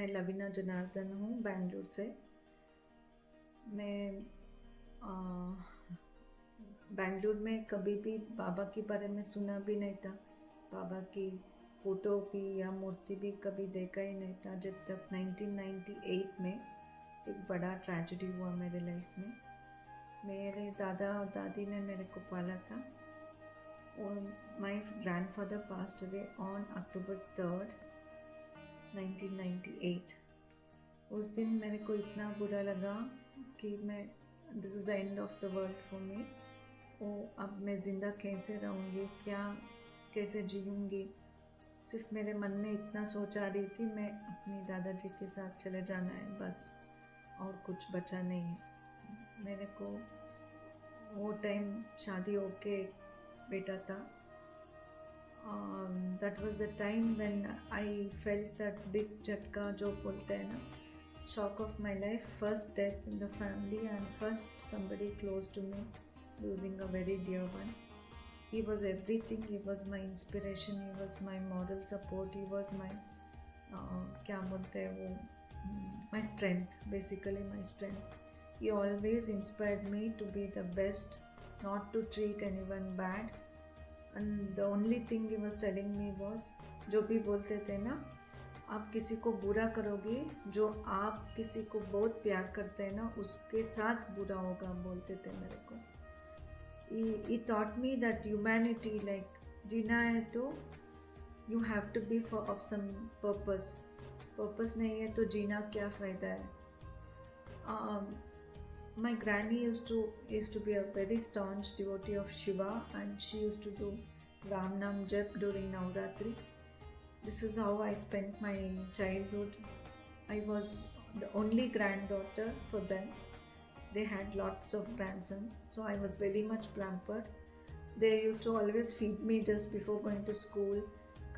मैं लवीना जनार्दन हूँ बेंगलुरु से। मैं बेंगलुरु में कभी भी बाबा के बारे में सुना भी नहीं था। बाबा की फ़ोटो भी या मूर्ति भी कभी देखा ही नहीं था जब तक 1998 में एक बड़ा ट्रेजेडी हुआ मेरे लाइफ में। मेरे दादा और दादी ने मेरे को पाला था और my grandfather passed away on October 3rd 1998। उस दिन मेरे को इतना बुरा लगा कि this is the end of the world for me. ओ अब मैं ज़िंदा कैसे रहूँगी, क्या कैसे जीऊँगी। सिर्फ मेरे मन में इतना सोच आ रही थी, मैं अपनी दादाजी के साथ चले जाना है बस, और कुछ बचा नहीं है मेरे को। वो टाइम शादी होके बेटा था। That was the time when I felt that big झटका जो बोलते हैं ना, shock of my life, first death in the family and first somebody close to me losing a very dear one. He was everything. He was my inspiration, he was my moral support, he was my क्या बोलते हैं वो, my strength, basically my strength. He always inspired me to be the best, not to treat anyone bad. And the only thing he was telling me was, जो भी बोलते थे ना, आप किसी को बुरा करोगे, जो आप किसी को बहुत प्यार करते हैं ना उसके साथ बुरा होगा, बोलते थे मेरे को। He taught me that humanity, like जीना है तो you have to be of some purpose. Purpose नहीं है तो जीना क्या फ़ायदा है। My granny used to be a very staunch devotee of Shiva, and she used to do Ram Nam Jap during Navratri. This is how I spent my childhood. I was the only granddaughter for them. They had lots of grandsons, so I was very much pampered. They used to always feed me just before going to school.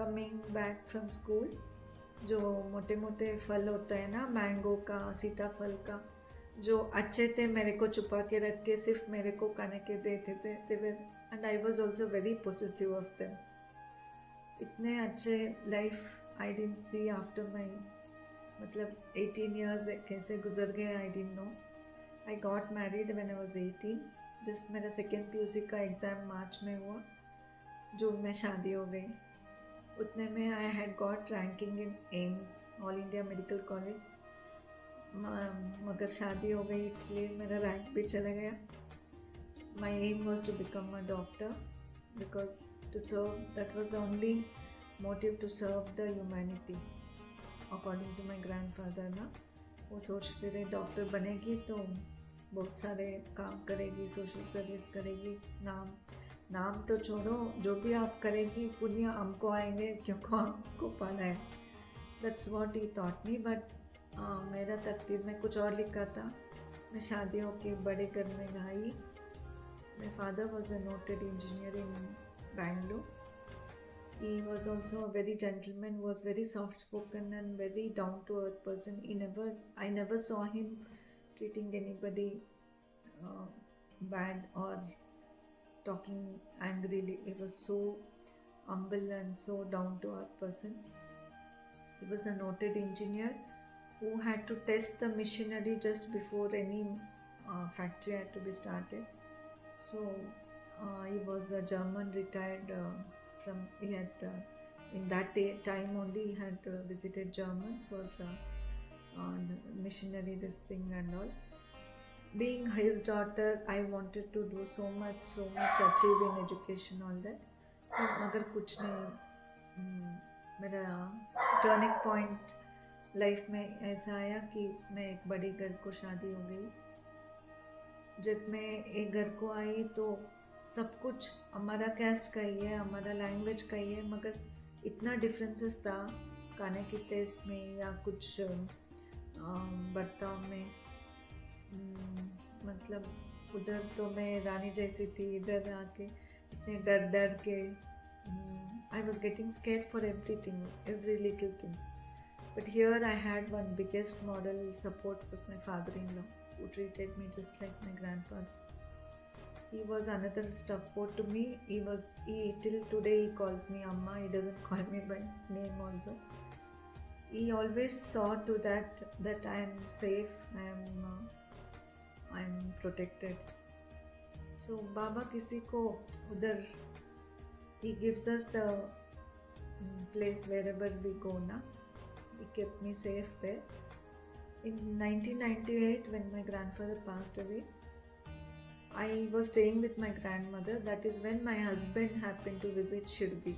Coming back from school, जो मोटे मोटे फल होता है ना, mango का, सीताफल का, जो अच्छे थे मेरे को छुपा के रख के सिर्फ मेरे को खाने के देते थे। And I was also very possessive of them. इतने अच्छे life I didn't see after my, मतलब 18 years कैसे गुजर गए I didn't know. I got married when I was 18। Just मेरा सेकेंड PUC का एग्ज़ाम मार्च में हुआ, जून में शादी हो गई। उतने में I had got ranking in AIIMS, all India medical college. मगर शादी हो गई इसलिए मेरा रैंक भी चला गया। My aim was to become a doctor, because to serve, that was the only motive, to serve the humanity according to my grandfather ना। वो सोचते थे डॉक्टर बनेगी तो बहुत सारे काम करेगी, सोशल सर्विस करेगी, नाम तो छोड़ो, जो भी आप करेगी पुण्य हमको आएंगे क्योंकि हमको पाला है। That's what he thought me. But मेरा तकदीर में कुछ और लिखा था। मैं शादी होके बड़े घर में गई। My father was a noted engineer in Bangalore. He was also a very gentleman, was very soft-spoken and very down-to-earth person. I never saw him treating anybody bad or talking angrily. He was so humble and so down-to-earth person. He was a noted engineer who had to test the machinery just before any factory had to be started. So he was a German retired he had in that time only he had visited German for missionary, this thing and all. Being his daughter, I wanted to do so much achieve in education, all that. मगर कुछ नहीं। मेरा turning point life में ऐसा आया कि मैं एक बड़ी घर को शादी हो गई। जब मैं एक घर को आई तो सब कुछ हमारा कैस्ट का ही है, हमारा लैंग्वेज का ही है, मगर इतना डिफरेंसेस था खाने की टेस्ट में या कुछ बर्ताव में। मतलब उधर तो मैं रानी जैसी थी, इधर आके इतने डर के I was getting scared for everything, every little thing. But here I had one biggest moral support was my father-in-law, who treated me just like my grandfather. He was another support to me. He till today he calls me Amma. He doesn't call me by name also. he always saw to that I am safe, I am protected. So Baba किसी को उधर, he gives us the place wherever we go na. He kept me safe there. In 1998, when my grandfather passed away, I was staying with my grandmother. That is when my husband happened to visit Shirdi.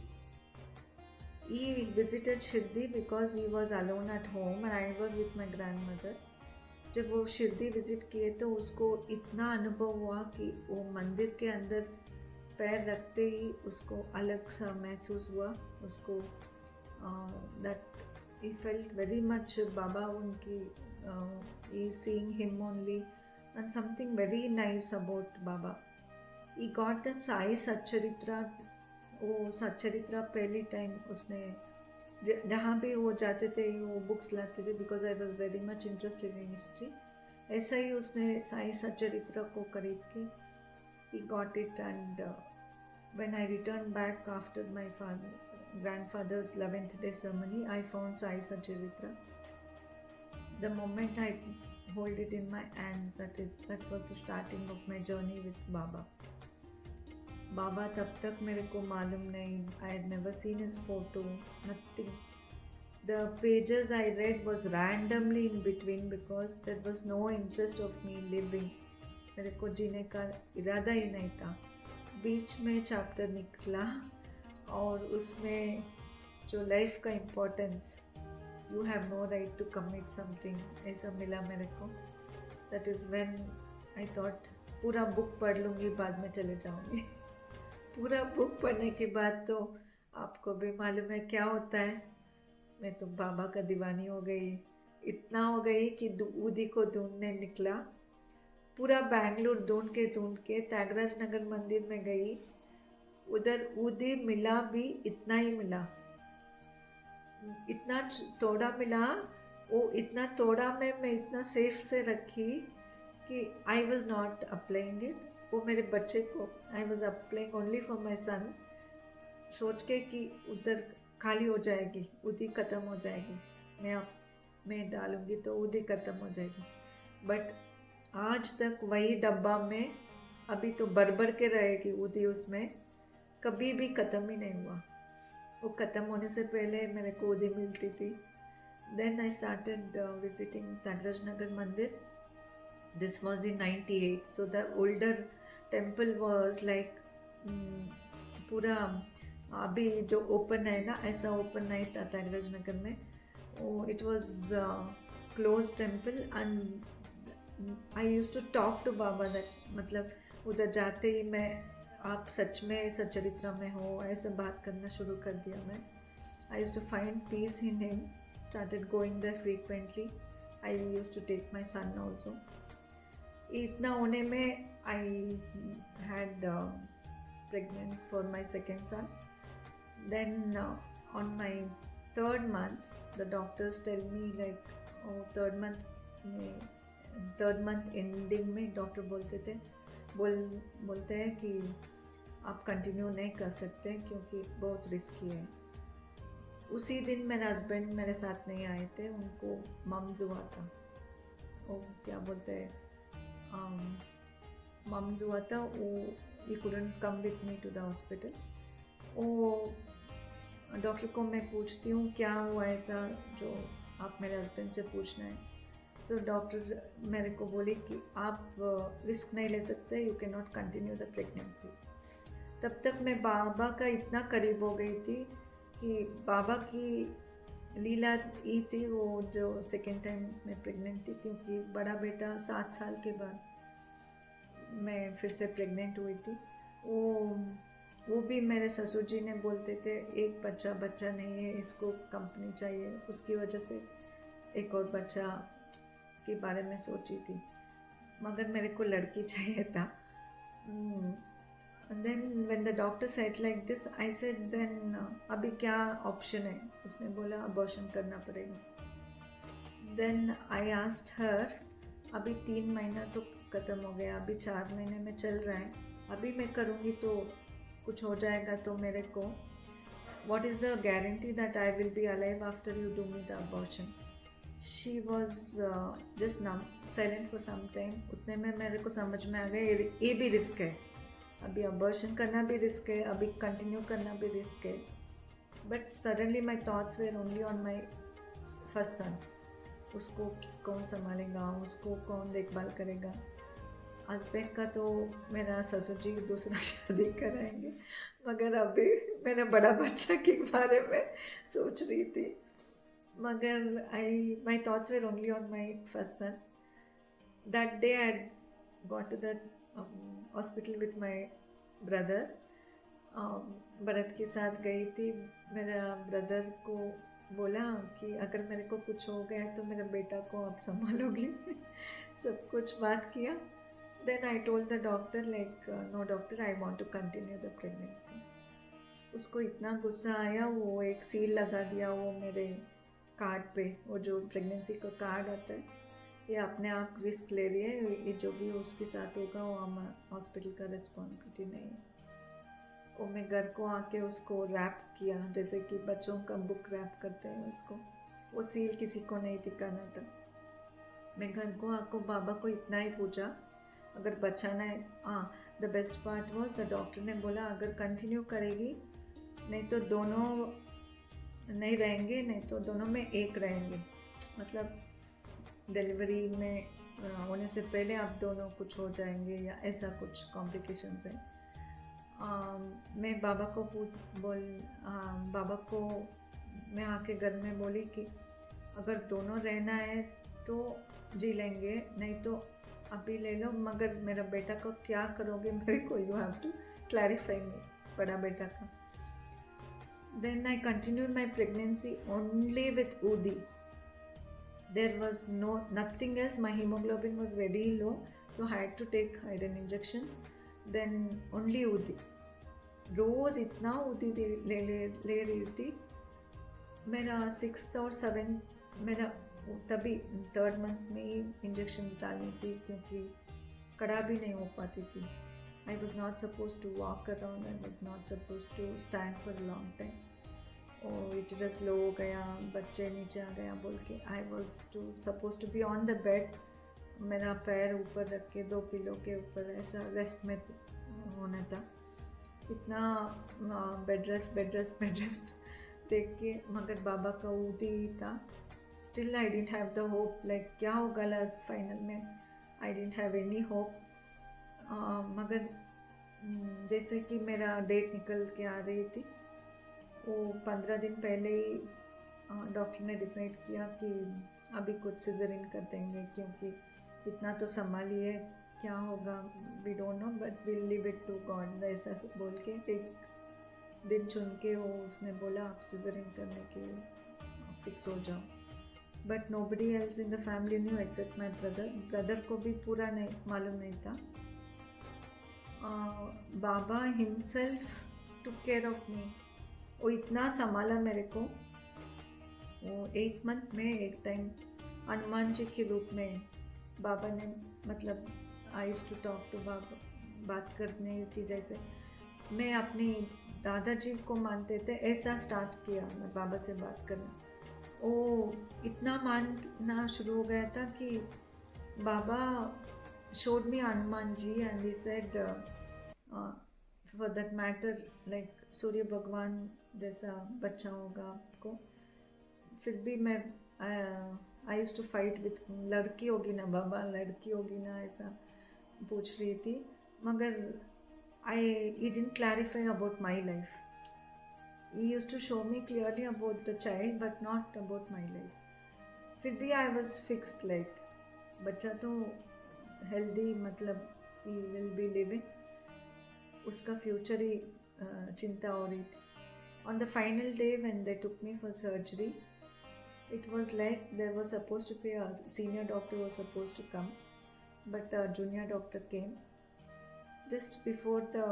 He visited Shirdi because he was alone at home and I was with my grandmother. जब वो Shirdi visit किए तो उसको इतना अनुभव हुआ कि वो मंदिर के अंदर पैर रखते ही उसको अलग सा महसूस हुआ. उसको that he felt very much Baba उनकी he seeing him only and something very nice about Baba. He got that Sai Satcharitra. वो सच्चरित्रा पहली टाइम उसने जहाँ भी वो जाते थे वो बुक्स लाते थे because I was very much interested in history. ऐसा ही उसने साई सच्चरित्रा को खरीद के he got it and when I returned back after my grandfather's 11th day ceremony, I found Sai Satcharitra. The moment I hold it in my hands, that was the starting of my journey with Baba. बाबा तब तक मेरे को मालूम नहीं. I had never seen his photo, nothing. The pages I read was randomly in between because there was no interest of me living. मेरे को जीने का इरादा ही नहीं था. बीच में चैप्टर निकला और उसमें जो लाइफ का importance, you have no right to commit something, ऐसा मिला मेरे को. That is when I thought पूरा बुक पढ़ लूँगी, बाद में चले जाऊँगी. पूरा बुक पढ़ने के बाद तो आपको भी मालूम है क्या होता है. मैं तो बाबा का दीवानी हो गई, इतना हो गई कि ऊदी को ढूंढने निकला. पूरा बैंगलोर ढूंढ के त्यागराज नगर मंदिर में गई. उधर ऊदी मिला भी इतना ही मिला, इतना थोड़ा मिला. वो इतना थोड़ा में मैं इतना सेफ से रखी कि I was not applying it. वो मेरे बच्चे को I was applying only for my son, सोच के कि उधर खाली हो जाएगी, उदी ख़त्म हो जाएगी, मैं डालूँगी तो उदी ख़त्म हो जाएगी. बट आज तक वही डब्बा में अभी तो भर के रहेगी उदी, उसमें कभी भी ख़त्म ही नहीं हुआ. वो ख़त्म होने से पहले मेरे को उदी मिलती थी. Then I started visiting Tyagaraja Nagar मंदिर. This was in 98. So the older temple was like पूरा अभी जो ओपन है ना, ऐसा ओपन नहीं था त्यागराज नगर में. It was closed temple and I used to talk to Baba that मतलब उधर जाते ही मैं, आप सच में सच्चरित्रा में हो, ऐसे बात करना शुरू कर दिया मैं. I used to find peace in him, started going there frequently. I used to take my son also. इतना होने में I had pregnant for my second son. Then on my third month, the doctors tell me like, oh, third month ending में doctor बोलते हैं कि आप continue नहीं कर सकते क्योंकि बहुत रिस्की है. उसी दिन मेरे हस्बैंड मेरे साथ नहीं आए थे, उनको मम्स हुआ था. वो क्या बोलते हैं, मम्स हुआ था. वो ही couldn't come with me to the hospital. वो डॉक्टर को मैं पूछती हूँ क्या हुआ ऐसा जो आप मेरे हस्बैंड से पूछना है. तो डॉक्टर मेरे को बोले कि आप रिस्क नहीं ले सकते, you can not continue the pregnancy. तब तक मैं बाबा का इतना करीब हो गई थी कि बाबा की लीला ही थी वो जो सेकेंड टाइम मैं प्रेग्नेंट थी, क्योंकि बड़ा बेटा 7 साल के बाद मैं फिर से प्रेग्नेंट हुई थी. वो भी मेरे ससुर जी ने बोलते थे एक बच्चा नहीं है, इसको कंपनी चाहिए. उसकी वजह से एक और बच्चा के बारे में सोची थी, मगर मेरे को लड़की चाहिए था. And then when the doctor said like this, I said then अभी क्या ऑप्शन है. उसने बोला अबॉर्शन करना पड़ेगा. Then I asked her, अभी 3 महीना तो ख़त्म हो गया, अभी 4 महीने में चल रहा है, अभी मैं करूँगी तो कुछ हो जाएगा तो मेरे को what is the guarantee that I will be alive after you do me the abortion? She was just numb, silent for some time. उतने में मेरे को समझ में आ गया ये भी रिस्क है, अभी अबॉर्शन करना भी रिस्क है, अभी कंटिन्यू करना भी रिस्क है. But suddenly my thoughts were only on my first son. उसको कौन संभालेगा, उसको कौन देखभाल करेगा. हस्बैंड का तो मेरा ससुर जी दूसरा शादी कराएंगे, मगर अभी मेरा बड़ा बच्चा के बारे में सोच रही थी. मगर my thoughts were only on my first son. That day I got to that hospital with my brother. Bharat के साथ गई थी. मेरा ब्रदर को बोला कि अगर मेरे को कुछ हो गया तो मेरे बेटा को आप संभालोगी. सब कुछ बात किया. Then I told the doctor like no doctor, I want to continue the pregnancy. उसको इतना गुस्सा आया, वो एक सील लगा दिया वो मेरे कार्ड पे, वो जो प्रेगनेंसी का कार्ड आता है, ये अपने आप रिस्क ले रही है, ये जो भी उसके साथ होगा वो हम हॉस्पिटल का रिस्पॉन्सिबिलिटी नहीं है. वो मैं घर को आके उसको रैप किया जैसे कि बच्चों का बुक रैप करते हैं उसको. वो सील किसी को नहीं दिखाना था. मैं घर को आको बाबा को इतना ही पूछा अगर बचाना है. The best part was the doctor ने बोला अगर कंटिन्यू करेगी नहीं तो दोनों नहीं रहेंगे, नहीं तो दोनों में एक रहेंगे. मतलब डिलीवरी में होने से पहले आप दोनों कुछ हो जाएंगे या ऐसा कुछ कॉम्प्लिकेशंस है. मैं बाबा को बाबा को मैं आके घर में बोली कि अगर दोनों रहना है तो जी लेंगे, नहीं तो अभी ले लो, मगर मेरा बेटा को क्या करोगे मेरे को, you have to clarify me, बड़ा बेटा का. Then I continued my pregnancy only with udi. There was nothing else. My haemoglobin was very low, so I had to take iron injections. Then only udi. रोज़ इतना ऊदी ले रही थी. मेरा 6th और 7th मेरा तभी 3rd मंथ में ही इंजेक्शन्स डालनी थी क्योंकि कड़ा भी नहीं हो पाती थी. I was not suppose to walk around, I was not suppose to stand for a long time. और यूटेरस लो हो गया, बच्चे नीचे आ गया बोल के I was suppose to be on the bed. मेरा पैर ऊपर रख के 2 पिलो के ऊपर ऐसा रेस्ट में होना था. इतना बेड रेस्ट देख के, मगर बाबा का ऊदी था. Still I didn't have the hope, like क्या होगा लास्ट फाइनल में. I didn't have any hope. मगर जैसे कि मेरा डेट निकल के आ रही थी, वो 15 दिन पहले ही डॉक्टर ने डिसाइड किया कि अभी कुछ सिजरिन कर देंगे क्योंकि इतना तो संभालिए, क्या होगा we don't know but will leave it to God. ऐसा बोल के एक दिन चुन के वो उसने बोला आप सिजरिन करने के फिक्स हो जाओ. But nobody else in the family knew except my brother. Brother को भी पूरा नहीं मालूम नहीं था. बाबा himself took care of me. वो इतना संभाला मेरे को. वो 8th मंथ में एक टाइम हनुमान जी के रूप में बाबा ने, मतलब I used to talk to Baba, बात करने की जैसे मैं अपनी दादाजी को मानते थे ऐसा स्टार्ट किया मैं बाबा से बात करना. ओ इतना मानना शुरू हो गया था कि बाबा showed me Hanuman ji and he said for that matter like सूर्य भगवान जैसा बच्चा होगा आपको. फिर भी मैं I used to fight with लड़की होगी ना बाबा, लड़की होगी ना ऐसा पूछ रही थी. मगर he didn't clarify about my life. He used to show me clearly about the child but not about my life. फिर भी I was fixed like बच्चा तो healthy, मतलब he will be living, उसका फ्यूचर ही चिंता हो रही थी. On the final day when they took me for surgery, it was like there was supposed to be a senior doctor was supposed to come, but a junior doctor came. Just before the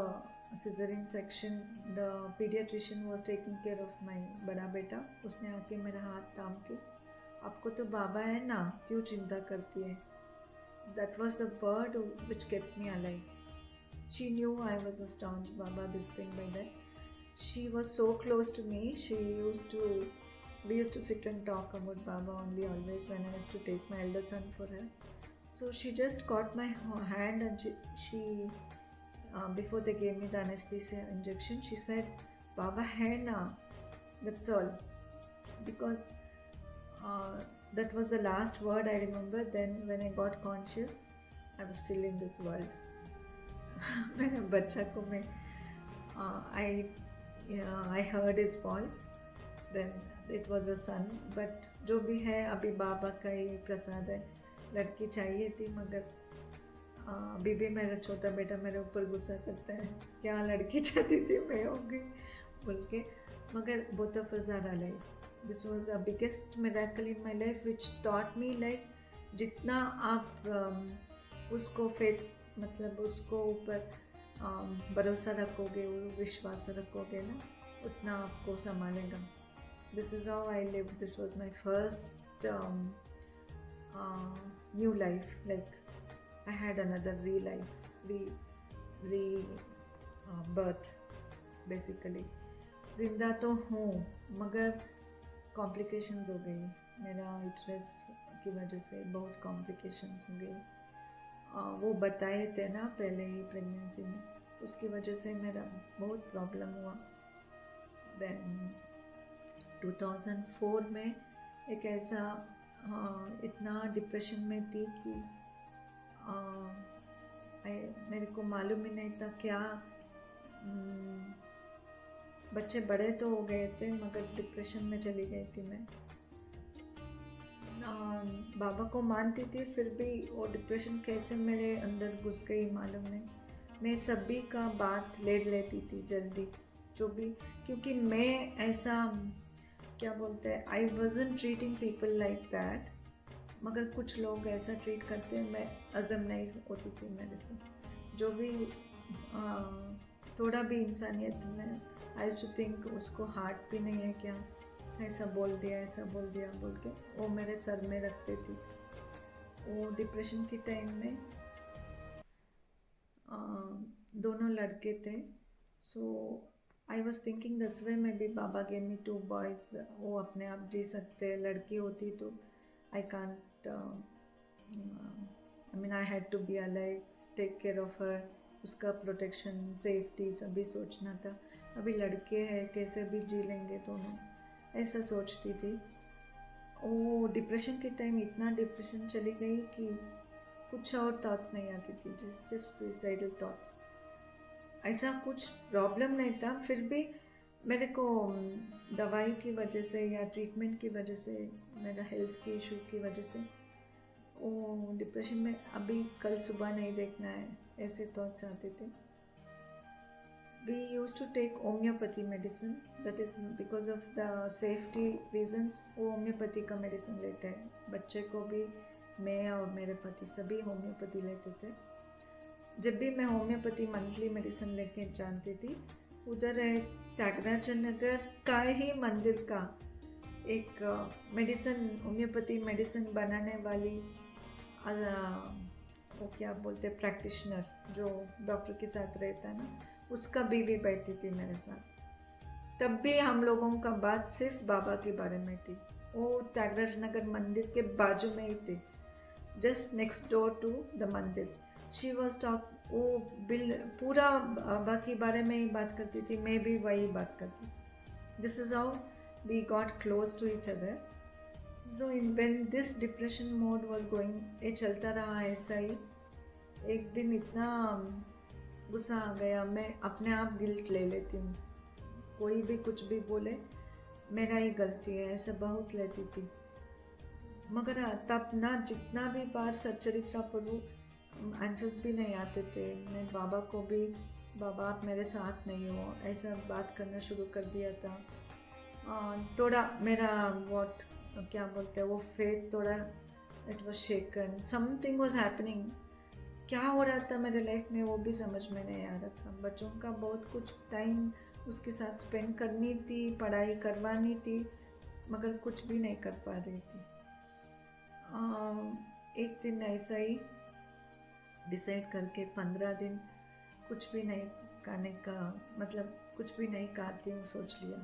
cesarean section, the pediatrician was taking care of my बड़ा बेटा. उसने आके मेरा हाथ थाम के आपको तो बाबा है ना, क्यों चिंता करती है. That was the word which kept me alive. She knew I was a staunch Baba, this thing by that. she was so close to me. We used to sit and talk about Baba only always when I used to take my elder son for her. So she just caught my hand and she before they gave me the anesthesia injection, she said, "Baba hai na." That's all. Because that was the last word I remember. Then when I got conscious, I was still in this world. मेरे बच्चा को मैं I heard his voice. Then it was a son. But जो भी है अभी बाबा का ही प्रसाद है. लड़की चाहिए थी मगर अभी भी मेरा छोटा बेटा मेरे ऊपर गुस्सा करता है, क्या लड़की चाहती थी मैं हो गई बोल के. मगर both of us are alive. This was the biggest miracle in my life which taught me like जितना आप उसको faith मतलब उसको ऊपर भरोसा रखोगे, विश्वास रखोगे ना, उतना आपको संभालेगा. This is how I lived. This was my first new life. Like I had another birth basically. जिंदा तो हूँ मगर कॉम्प्लिकेशंस हो गई. मेरा यूट्रस की वजह से बहुत कॉम्प्लिकेशंस हो गई. वो बताए थे ना पहले ही प्रेगनेंसी में, उसकी वजह से मेरा बहुत प्रॉब्लम हुआ. देन 2004 में एक ऐसा इतना डिप्रेशन में थी कि मेरे को मालूम ही नहीं था क्या. बच्चे बड़े तो हो गए थे मगर डिप्रेशन में चली गई थी मैं. बाबा को मानती थी फिर भी वो डिप्रेशन कैसे मेरे अंदर घुस गई मालूम नहीं. मैं सभी का बात ले लेती थी जल्दी जो भी, क्योंकि मैं ऐसा क्या बोलते हैं, आई wasn't treating people like that. मगर कुछ लोग ऐसा ट्रीट करते हैं, मैं हजम नहीं होती थी मेरे से. जो भी थोड़ा भी इंसानियत में आई यूज्ड टू थिंक उसको हार्ट भी नहीं है क्या, ऐसा बोल दिया बोल के वो मेरे सर में रखते थी. वो डिप्रेशन के टाइम में दोनों लड़के थे. So I was thinking that's way may be Baba gave me 2 boys. वो अपने आप जी सकते. लड़की होती तो I can't, I mean I had to be alive, take care of her, उसका प्रोटेक्शन, सेफ्टी सभी सोचना था. अभी लड़के हैं कैसे भी जी लेंगे दोनों, ऐसा सोचती थी. वो डिप्रेशन के टाइम इतना डिप्रेशन चली गई कि कुछ और थॉट्स नहीं आती थी, सिर्फ सुसाइडल थॉट्स. ऐसा कुछ प्रॉब्लम नहीं था, फिर भी मेरे को दवाई की वजह से या ट्रीटमेंट की वजह से, मेरा हेल्थ की इशू की वजह से वो डिप्रेशन में अभी कल सुबह नहीं देखना है ऐसे थॉट्स आते थे. We used to take homeopathy medicine, that is because of the safety reasons. वो होम्योपैथी का मेडिसिन लेते हैं. बच्चे को भी मैं और मेरे पति सभी होम्योपैथी लेते थे. जब भी मैं होम्योपैथी मंथली मेडिसिन लेके जानती थी, उधर एक त्यागराज नगर का ही मंदिर का एक मेडिसिन, होम्योपैथी मेडिसिन बनाने वाली वो क्या बोलते हैं, प्रैक्टिशनर जो डॉक्टर के साथ रहता है ना, उसका बीवी बैठती थी मेरे साथ. तब भी हम लोगों का बात सिर्फ बाबा के बारे में थी. वो त्यागराज नगर मंदिर के बाजू में ही थे, just next door to the mandir. She was talk, वो पूरा बाबा के बारे में ही बात करती थी, मैं भी वही बात करती. This is how we got close to each other. So when this depression mode was going, ये चलता रहा ऐसा ही. एक दिन इतना गुस्सा आ गया, मैं अपने आप गिल्ट ले लेती हूँ, कोई भी कुछ भी बोले मेरा ही गलती है, ऐसा बहुत लेती थी. मगर तब ना जितना भी बार सच्चरित्रा पढ़ूँ आंसर्स भी नहीं आते थे. मैं बाबा को भी, बाबा आप मेरे साथ नहीं हो, ऐसा बात करना शुरू कर दिया था. थोड़ा मेरा वॉट क्या बोलते हैं वो फेथ थोड़ा it was shaken. Something was happening. क्या हो रहा था मेरे लाइफ में वो भी समझ में नहीं आ रहा था. बच्चों का बहुत कुछ टाइम उसके साथ स्पेंड करनी थी, पढ़ाई करवानी थी, मगर कुछ भी नहीं कर पा रही थी. एक दिन ऐसा ही डिसाइड करके 15 दिन कुछ भी नहीं खाने का, मतलब कुछ भी नहीं खाती हूँ, सोच लिया।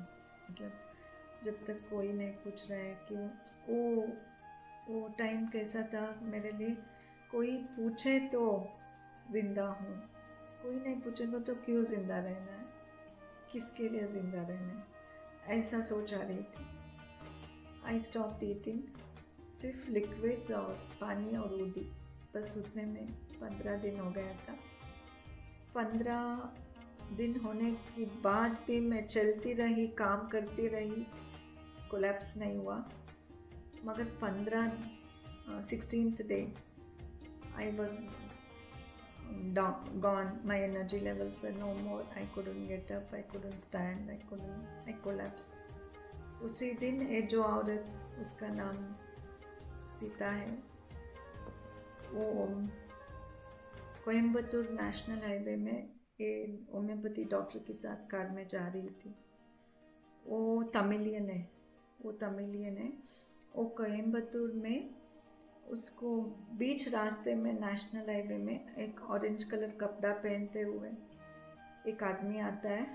मतलब जब तक कोई नहीं पूछ रहा है क्यों, वो टाइम कैसा था मेरे लिए, कोई पूछे तो ज़िंदा हूँ, कोई नहीं पूछेगा तो क्यों ज़िंदा रहना है, किसके लिए ज़िंदा रहना है, ऐसा सोच आ रही थी। आई स्टॉप ईटिंग, सिर्फ लिक्विड्स और पानी और दूध, बस उतने में 15 दिन हो गया था। 15 दिन होने के बाद भी मैं चलती रही, काम करती रही, कोलैप्स नहीं हुआ। मगर 16th day I was gone. My energy levels were no more. I couldn't get up. I couldn't stand. I collapsed. उसी दिन ये जो औरत, उसका नाम सीता है, वो कोयम्बतूर नेशनल हाईवे में ये होम्योपैथी डॉक्टर के साथ कार में जा रही थी। वो तमिलियन है। वो कोयम्बतूर में, उसको बीच रास्ते में नेशनल हाईवे में एक ऑरेंज कलर कपड़ा पहनते हुए एक आदमी आता है।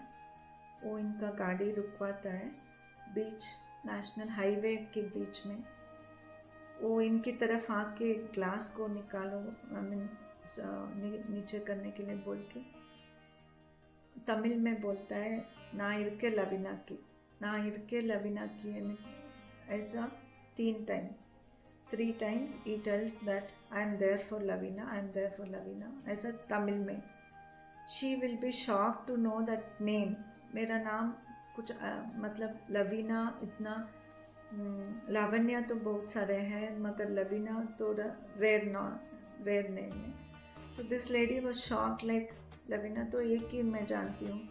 वो इनका गाड़ी रुकवाता है बीच नेशनल हाईवे के बीच में। वो इनकी तरफ आके ग्लास को निकालो, नीचे करने के लिए बोल के तमिल में बोलता है, ना इरके लविना की, ऐसा 3 times he tells that I am there for Lavina, ऐसा तमिल में। She will be shocked to know that name, मेरा नाम कुछ मतलब लवीना, इतना लावण्या तो बहुत सारे हैं मगर लवीना तो रेयर नेम है। So this lady was shocked, like Lavina तो एक ही मैं जानती हूँ,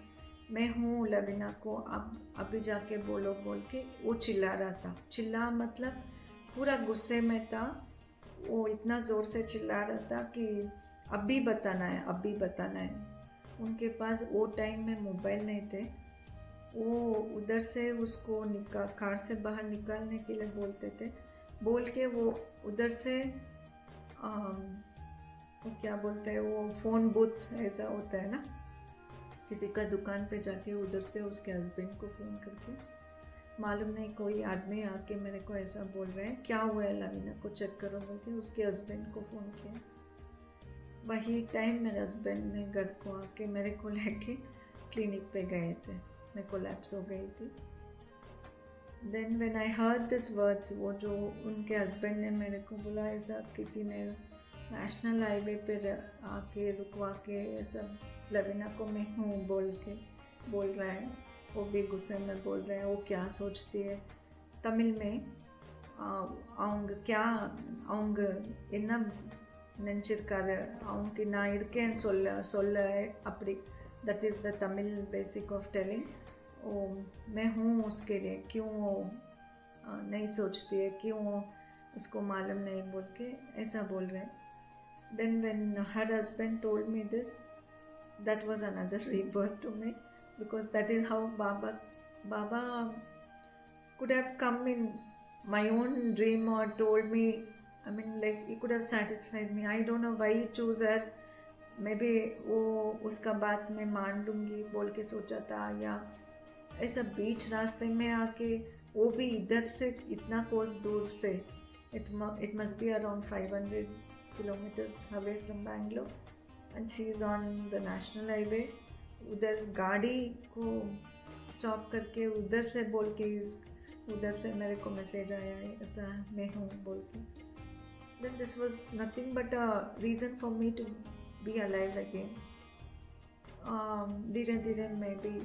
मैं हूँ लवीना को, अब अभी जाके बोलो बोल के वो चिल्ला रहा था। चिल्ला मतलब पूरा गुस्से में था। वो इतना ज़ोर से चिल्ला रहा था कि अभी बताना है। उनके पास वो टाइम में मोबाइल नहीं थे। वो उधर से उसको कार से बाहर निकालने के लिए बोलते थे, बोल के वो उधर से वो क्या बोलते हैं, वो फ़ोन बूथ ऐसा होता है ना, किसी का दुकान पे जाके उधर से उसके हस्बैंड को फ़ोन करके, मालूम नहीं कोई आदमी आके मेरे को ऐसा बोल रहे हैं, क्या हुआ है लवीना को चेक करो बोल के उसके हस्बैंड को फ़ोन किया। वही टाइम मेरे हस्बैंड ने घर को आके मेरे को लेके क्लिनिक पे गए थे। मैं कोलैप्स हो गई थी। Then when I heard this words, वो जो उनके हस्बैंड ने मेरे को बोला, ऐसा किसी ने नेशनल हाईवे पे आके रुकवा के ऐसा लवीना को मैं हूँ बोल रहा है। वो भी गुस्से में बोल रहे हैं, वो क्या सोचती है, तमिल में அவங்க என்ன நினச்சிருக்காரு, அவங்க நான் இருக்கேன்னு சொல்ல அப்படி, that is the Tamil basic of telling. मैं हूँ उसके लिए, क्यों वो नहीं सोचती है, क्यों वो उसको मालूम नहीं बोल के ऐसा बोल रहे हैं। Then when her husband told me this, that was another rebirth to me, because that is how Baba could have come in my own dream or told me, I mean like he could have satisfied me. I don't know why he chose her. Maybe वो उसका बात मैं मान लूँगी बोल के सोचा था, या ऐसा बीच रास्ते में आके, वो भी इधर से इतना कोस दूर से, it must be around 500 kilometers away from Bangalore, and she is on the national highway। उधर गाड़ी को स्टॉप करके उधर से बोल के, उधर से मेरे को मैसेज आया है ऐसा मैं हूँ बोल के। Then this was nothing but a reason for me to be alive again. धीरे धीरे मैं भी,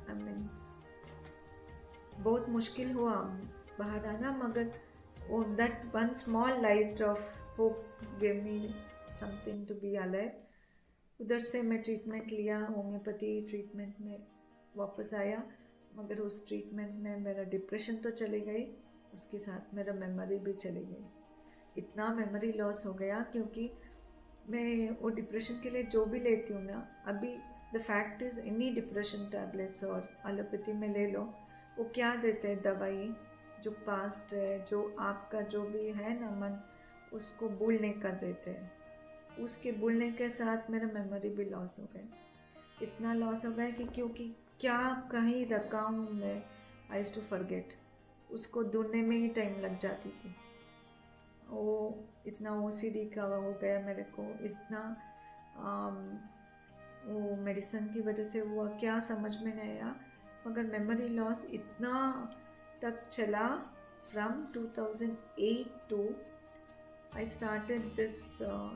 आई मीन बहुत मुश्किल हुआ बाहर आना, मगर वो that one small light of hope give me something to be alive. उधर से मैं ट्रीटमेंट लिया, होम्योपैथी ट्रीटमेंट में वापस आया, मगर उस ट्रीटमेंट में मेरा डिप्रेशन तो चली गई, उसके साथ मेरा मेमोरी भी चली गई। इतना मेमोरी लॉस हो गया क्योंकि मैं वो डिप्रेशन के लिए जो भी लेती हूँ ना, अभी the fact is any depression tablets और एलोपैथी में ले लो, वो क्या देते हैं दवाई, जो पास्ट है, जो आपका जो भी है ना मन, उसको भूलने का देते हैं। उसके भूलने के साथ मेरा मेमोरी भी लॉस हो गया। इतना लॉस हो गया कि क्योंकि क्या कहीं रखा हूँ मैं, आई यूज्ड टू फॉरगेट, उसको ढूंढने में ही टाइम लग जाती थी। वो इतना ओसीडी का हो गया मेरे को, इतना वो मेडिसिन की वजह से हुआ क्या समझ में नहीं आया, मगर मेमोरी लॉस इतना तक चला। From 2008 to I started this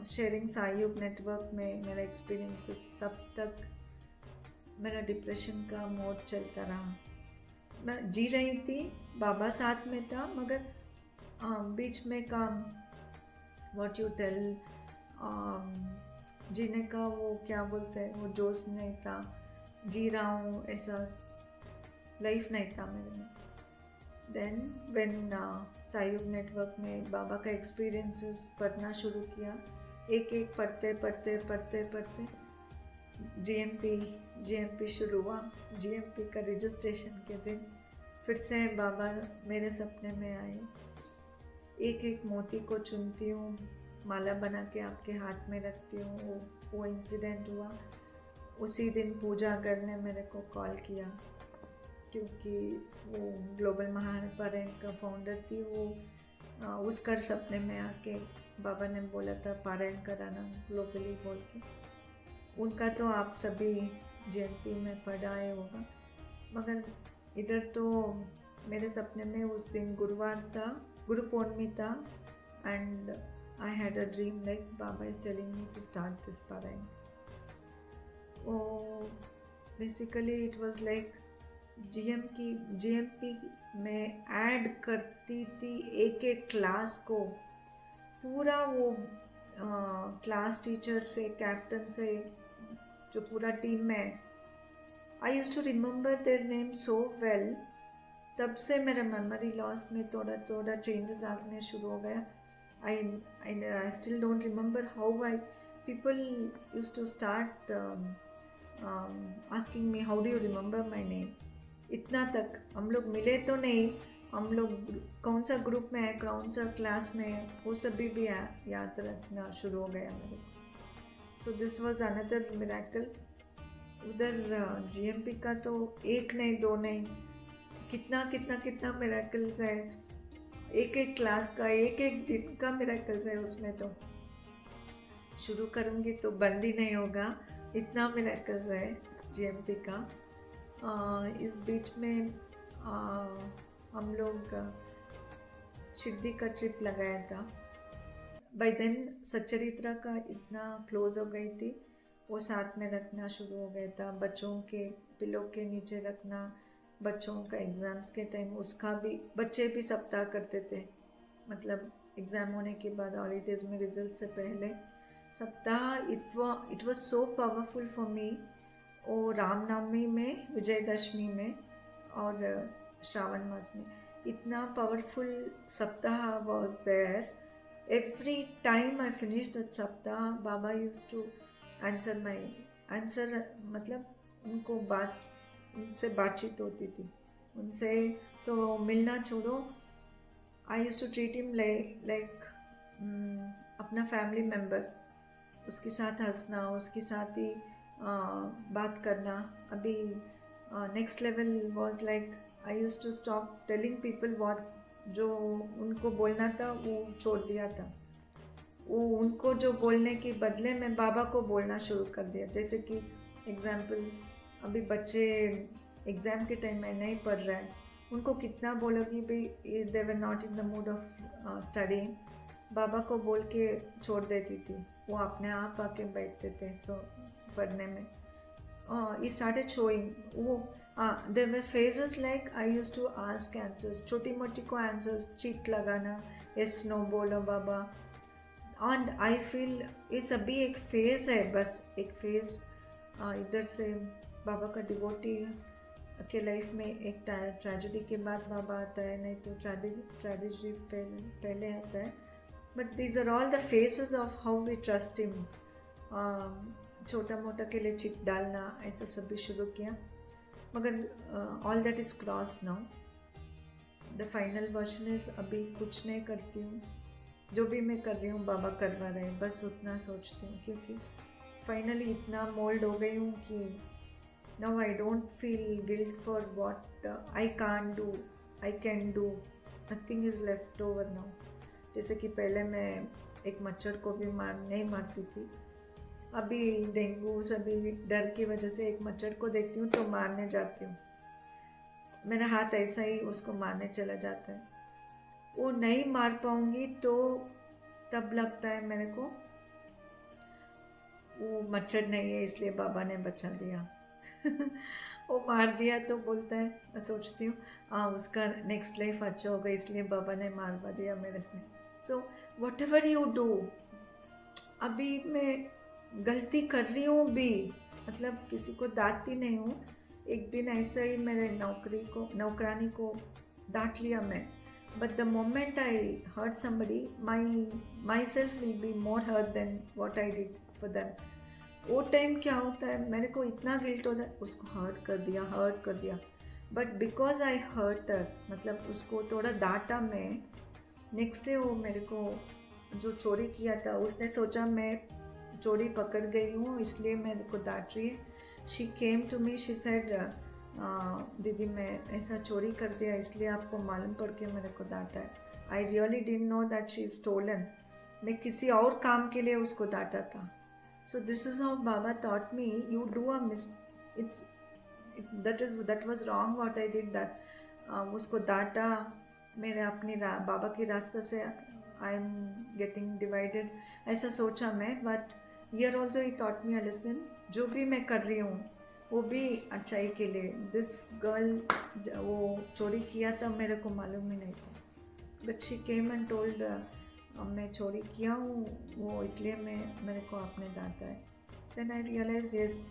sharing सायुग नेटवर्क में मेरा एक्सपीरियंसेस, तब तक मेरा डिप्रेशन का मोड चलता रहा। मैं जी रही थी, बाबा साथ में था, मगर बीच में का व्हाट यू टेल, जीने का वो क्या बोलते हैं, वो जोश नहीं था, जी रहा हूँ ऐसा लाइफ नहीं था मेरे में। देन व्हेन सायुग नेटवर्क में बाबा का एक्सपीरियंसेस पढ़ना शुरू किया, एक एक पढ़ते पढ़ते पढ़ते पढ़ते जीएमपी शुरू हुआ। जीएमपी का रजिस्ट्रेशन के दिन फिर से बाबा मेरे सपने में आए। एक एक मोती को चुनती हूँ, माला बना के आपके हाथ में रखती हूँ। वो इंसिडेंट हुआ उसी दिन पूजा करने मेरे को कॉल किया, क्योंकि वो ग्लोबल महापारायण का फाउंडर थी। वो उसका सपने में आके बाबा ने बोला था पारायण कराना ग्लोबली बोल के। उनका तो आप सभी जीएमपी में पढ़ा है होगा, मगर इधर तो मेरे सपने में उस दिन गुरुवार था, गुरु पौर्णमी था, and I had a dream like Baba is telling me to start this parayan. वो basically it was like GMP में ऐड करती थी एक एक क्लास को, पूरा वो क्लास टीचर से, कैप्टन से, जो पूरा टीम में, I used to remember their name so well. तब से मेरा मेमोरी लॉस में थोड़ा थोड़ा चेंजेस आने शुरू हो गया। I still don't remember how I people used to start asking me how do you remember my name. इतना तक हम लोग मिले तो नहीं, हम लोग कौन सा ग्रुप में है, कौन सा क्लास में है, वो सभी भी याद रखना शुरू हो गया मेरे को। So this was another miracle. उधर जीएमपी का तो एक नहीं दो नहीं, कितना कितना कितना मिरेकल्स है। एक एक क्लास का, एक एक दिन का मिरेकल्स है उसमें। तो शुरू करूँगी तो बंद ही नहीं होगा, इतना मिरेकल्स है जीएमपी का। इस बीच में हम लोग शिरडी का ट्रिप लगाया था। बाय देन सच्चरित्रा का इतना क्लोज हो गई थी, वो साथ में रखना शुरू हो गया था। बच्चों के पिलो के नीचे रखना, बच्चों का एग्ज़ाम्स के टाइम उसका भी, बच्चे भी सप्ताह करते थे, मतलब एग्ज़ाम होने के बाद हॉलीडेज़ में, रिजल्ट से पहले सप्ताह। It was so powerful for me. वो रामनवमी में, विजयदशमी में और श्रावण मास में इतना powerful saptah was there. Every time I finish that saptah, Baba used to answer, मतलब उनको उनसे बातचीत होती थी, उनसे तो मिलना छोड़ो, I used to treat him like अपना फैमिली मेम्बर। उसके साथ हंसना, उसके साथ ही बात करना। अभी next level was like I used to stop telling people what, जो उनको बोलना था वो छोड़ दिया था। वो उनको जो बोलने के बदले में बाबा को बोलना शुरू कर दिया। जैसे कि एग्जाम्पल, अभी बच्चे एग्ज़ाम के टाइम में नहीं पढ़ रहे हैं, उनको कितना बोलोगी भाई, they were not in the mood of studying, Baba को बोल के छोड़ देती थी, वो अपने आप आके बैठते थे पढ़ने में। He started showing वो there were phases like I used to ask answers, छोटी मोटी को आंसर्स चीट लगाना, yes no बोलो बाबा। एंड आई फील ये सभी एक फेज़ है, बस एक फेज़। इधर से बाबा का डिवोटी के लाइफ में एक ट्रेजेडी के बाद बाबा आता है, नहीं तो ट्रेजेडी पहले आता है। But these are all the faces of how we trust him. छोटा मोटा के लिए चिट डालना, ऐसा सभी शुरू किया, मगर all that is cross now. The final version is अभी कुछ नहीं करती हूँ, जो भी मैं कर रही हूँ बाबा करवा रहे हैं, बस उतना सोचती हूँ, क्योंकि फाइनली इतना मोल्ड हो गई हूँ कि Now I don't feel guilt for what I can't do. I can do. Nothing is left over now. जैसे कि पहले मैं एक मच्छर को भी नहीं मारती थी, अभी डेंगू सभी डर की वजह से एक मच्छर को देखती हूँ तो मारने जाती हूँ। मेरा हाथ ऐसा ही उसको मारने चला जाता है। वो नहीं मार पाऊँगी तो तब लगता है मेरे को वो मच्छर नहीं है इसलिए बाबा ने बचा दिया। वो मार दिया तो बोलता है, मैं सोचती हूँ हाँ उसका नेक्स्ट लाइफ अच्छा होगा इसलिए बाबा ने मारवा दिया मेरे से। So what ever you do, अभी मैं गलती कर रही हूँ भी, मतलब किसी को डांटती नहीं हूँ। एक दिन ऐसा ही मेरे नौकरानी को डांट लिया मैं, but the moment I hurt somebody my self will be more hurt than what I did for them. वो टाइम क्या होता है मेरे को इतना गिल्ट होता है, उसको हर्ट कर दिया, but because I hurt her, मतलब उसको थोड़ा डांटा मैं, नेक्स्ट डे वो मेरे को जो चोरी किया था उसने सोचा मैं चोरी पकड़ गई हूँ इसलिए मेरे को डांट रही है। She came to me, she said दीदी मैं ऐसा चोरी कर दिया इसलिए आपको मालूम पड़ के मेरे को डांटा है। I really didn't know that she is stolen. मैं किसी और काम के लिए उसको डांटा था। सो दिस इज हाउ बाबा thought me, you do a that was wrong what I did that. उसको डांटा, मेरे अपनी बाबा के रास्ते से आई एम गेटिंग डिवाइडेड, ऐसा सोचा मैं। But here also he thought me a lesson, जो भी मैं कर रही हूँ वो भी अच्छाई के लिए। दिस गर्ल वो चोरी किया था मेरे को मालूम ही नहीं था, but she came and told मैं चोरी किया हूँ वो इसलिए मेरे को आपने डांटा है। देन आई रियलाइज यस,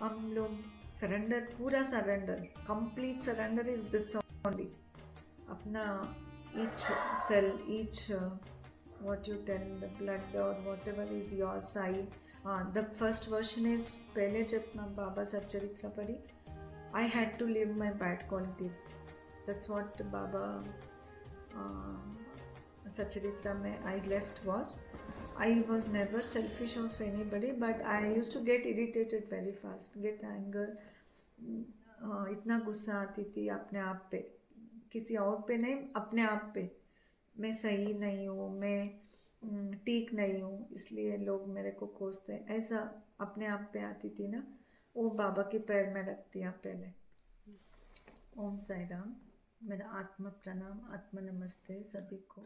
हम लोग सरेंडर, पूरा surrender, complete surrender is this only. अपना each cell, each what you tell, the blood or whatever is your side. The first version is पहले जब मैं बाबा सच्चरित्र पढ़ी, I had to leave my bad qualities. That's what बाबा सच्चरित्र में I left was, I was never selfish of anybody, but I used to get irritated very fast, get anger. इतना गुस्सा आती थी अपने आप पे, किसी और पे नहीं, अपने आप पे। मैं सही नहीं हूँ, मैं ठीक नहीं हूँ इसलिए लोग मेरे को कोसते, ऐसा अपने आप पे आती थी ना, वो बाबा के पैर में रख दिया पहले। ओम साई राम। मेरा आत्मा प्रणाम, आत्मा नमस्ते सभी को।